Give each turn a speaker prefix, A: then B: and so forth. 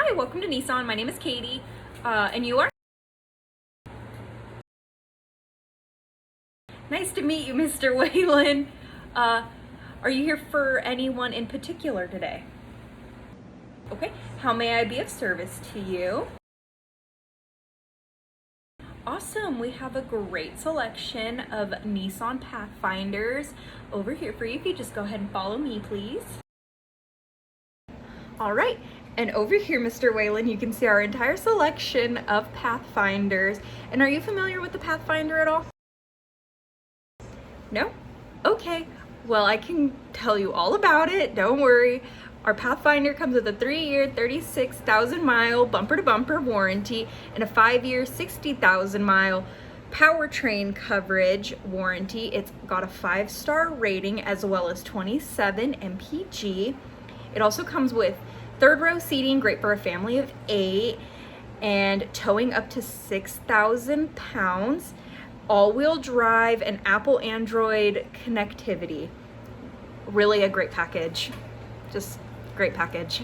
A: Hi, welcome to Nissan. My name is Katie, and you are? Nice to meet you, Mr. Whalen. Are you here for anyone in particular today? Okay, how may I be of service to you? Awesome, we have a great selection of Nissan Pathfinders over here for you. If you just go ahead and follow me, please. All right, and over here, Mr. Whalen, you can see our entire selection of Pathfinders. And are you familiar with the Pathfinder at all? No? Okay, well, I can tell you all about it, don't worry. Our Pathfinder comes with a 3-year, 36,000-mile bumper-to-bumper warranty and a 5-year, 60,000-mile powertrain coverage warranty. It's got a 5-star rating as well as 27 MPG. It also comes with 3rd-row seating, great for a family of 8, and towing up to 6,000 pounds. All-wheel drive and Apple Android connectivity. Really a great package. Just great package.